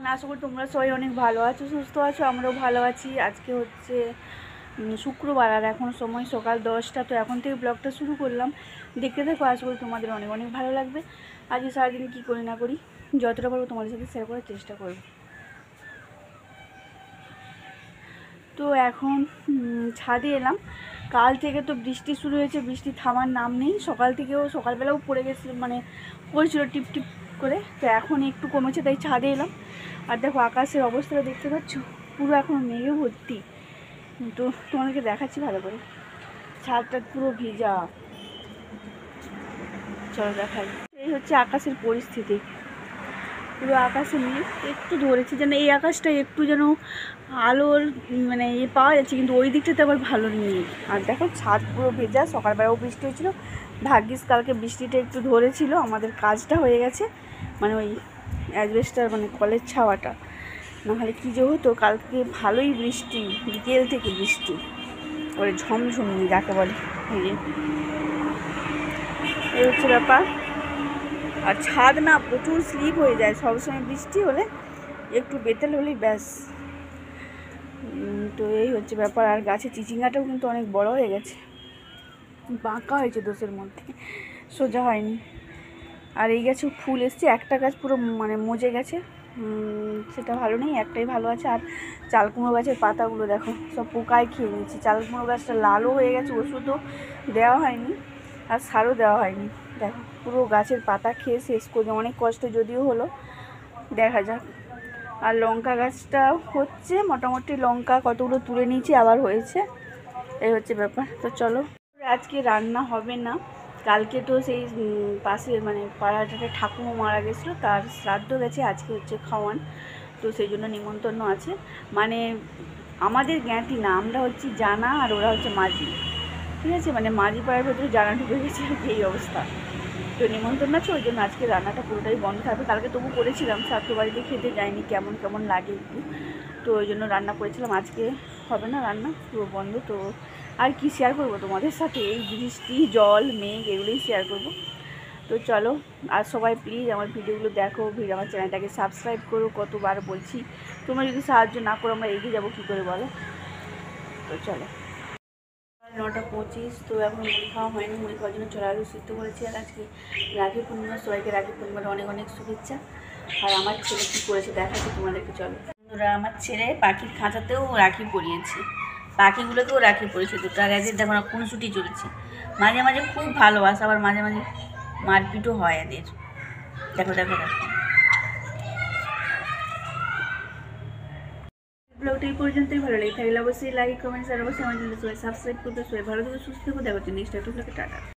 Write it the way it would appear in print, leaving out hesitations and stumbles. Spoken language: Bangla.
আশা করি তোমরা সবাই অনেক ভালো আছো, সুস্থ আছো, আমরাও ভালো আছি। আজকে হচ্ছে শুক্রবার আর এখন সময় সকাল 10টা। তো এখন থেকে ব্লগটা শুরু করলাম, দেখতে দেখো। আশা করি তোমাদের অনেক অনেক ভালো লাগবে। আজকে সারাদিন কী করি না করি যতটা পারবো তোমাদের সাথে শেয়ার করার চেষ্টা করব। তো এখন ছাদে এলাম। কাল থেকে তো বৃষ্টি শুরু হয়েছে, বৃষ্টি থামার নাম নেই। সকালবেলাও পড়ে গেছিলো, মানে পড়েছিল টিপ টিপ করে। তো এখন একটু কমেছে, তাই ছাদে এলাম। আর দেখো আকাশের অবস্থাটা দেখতে পাচ্ছ, পুরো এখন মেঘে ভর্তি। তো তোমাদেরকে দেখাচ্ছি ভালো করে, ছাদটা পুরো ভিজা। চলো দেখাই। এই হচ্ছে আকাশের পরিস্থিতি, পুরো আকাশে মেঘ একটু ধরেছে, যেন এই আকাশটা একটু যেন আলোর মানে পাওয়া যাচ্ছে, কিন্তু ওই দিকটাতে আবার ভালো নেই। আর দেখো ছাদ পুরো ভেজা। সকালবেলাও বৃষ্টি হয়েছিল, ভাগ্যিস কালকে বৃষ্টিটা একটু ধরেছিল, আমাদের কাজটা হয়ে গেছে। মানে ওই অ্যাজবেস্টার মানে কলের ছাওয়াটা, নাহলে কী যে হতো। কালকে ভালোই বৃষ্টি, বিকেল থেকে বৃষ্টি ওরে ঝমঝমি যাকে বলে। এই হচ্ছে ব্যাপার। আর ছাদ না প্রচুর স্লিপ হয়ে যায় সবসময়, বৃষ্টি হলে একটু বেতেল হলেই ব্যাস। তো এই হচ্ছে ব্যাপার। আর গাছে চিচিঙ্গাটাও কিন্তু অনেক বড় হয়ে গেছে, বাঁকা হয়েছে দোষের মধ্যে, সোজা হয়নি। আর এই গাছে ফুল এসছে, একটা গাছ পুরো মানে মজে গেছে, সেটা ভালো নেই, একটাই ভালো আছে। আর চালকুমড়ো গাছের পাতাগুলো দেখো সব পোকায় খেয়ে নিয়েছে। চালকুমড়ো গাছটা লালও হয়ে গেছে, ওষুধও দেওয়া হয়নি আর সারও দেওয়া হয়নি। দেখো পুরো গাছের পাতা খেয়ে শেষ করে, অনেক কষ্ট যদিও হলো, দেখা যাক। আর লঙ্কা গাছটা হচ্ছে মোটামুটি, লঙ্কা কতগুলো তুলে নিয়েছি, আবার হয়েছে। এই হচ্ছে ব্যাপার। তো চলো, আজকে রান্না হবে না। কালকে তো সেই পাশে মানে পাড়াটাতে ঠাকুমা মারা গেছিলো, তার শ্রাদ্ধ গেছে, আজকে হচ্ছে খাওয়ান। তো সেই জন্য নিমন্ত্রণ আছে। মানে আমাদের জ্ঞাতি না, আমরা হচ্ছি জানা আর ওরা হচ্ছে মাঝি, ঠিক আছে? মানে মাঝি পাড়ার ভেতরে জানা ঢুকে গেছে, এই অবস্থা। তো নিমন্ত্রণ আছে, ওই জন্য আজকে রান্নাটা পুরোটাই বন্ধ থাকবে। কালকে তবু করেছিলাম, শ্রাদ্ধ বাড়িতে খেতে যাইনি, কেমন কেমন লাগে একটু, তো ওই জন্য রান্না করেছিলাম। আজকে হবে না রান্না, পুরো বন্ধ। তো আর কি শেয়ার করবো তোমাদের সাথে, এই বৃষ্টি জল মেঘ এগুলোই শেয়ার করবো। তো চলো, আর সবাই প্লিজ আমার ভিডিওগুলো দেখো, আমার চ্যানেলটাকে সাবস্ক্রাইব করো। কতবার বলছি, তোমরা যদি সাহায্য না করো আমরা এগিয়ে যাবো কী করে বলো। তো চলো, 9:25। তো এখন মুড়ি খাওয়া হয়নি, মুড়ি খাওয়ার জন্য চলে আলু সিদ্ধ করেছি। আর আজকে রাখি পূর্ণিমা, সবাইকে রাখি পূর্ণিমার অনেক অনেক শুভেচ্ছা। আর আমার ছেলে কী করেছে দেখাচ্ছি তোমাদেরকে, চলো। বন্ধুরা, আমার ছেলে পাখির খাঁচাতেও রাখি পরিয়েছে, পাখিগুলোকেও রাখি পরিয়েছে দুটো। আর এদের দেখো না খুনসুটি চলছে, মাঝে মাঝে খুব ভালোবাসা, আবার মাঝে মাঝে মারপিটও হয় এদের। দেখো দেখো দেখো। ব্লগটা এই পর্যন্তই, ভালো লেগে থাকলে অবশ্যই লাইক কমেন্টস আর অবশ্যই আমার চ্যানেলটা সবাই সাবস্ক্রাইব করতে। সবাই ভালো থেকে সুস্থ থাকো, দেখা হচ্ছে নেক্সট একটা ব্লগে। টাটা।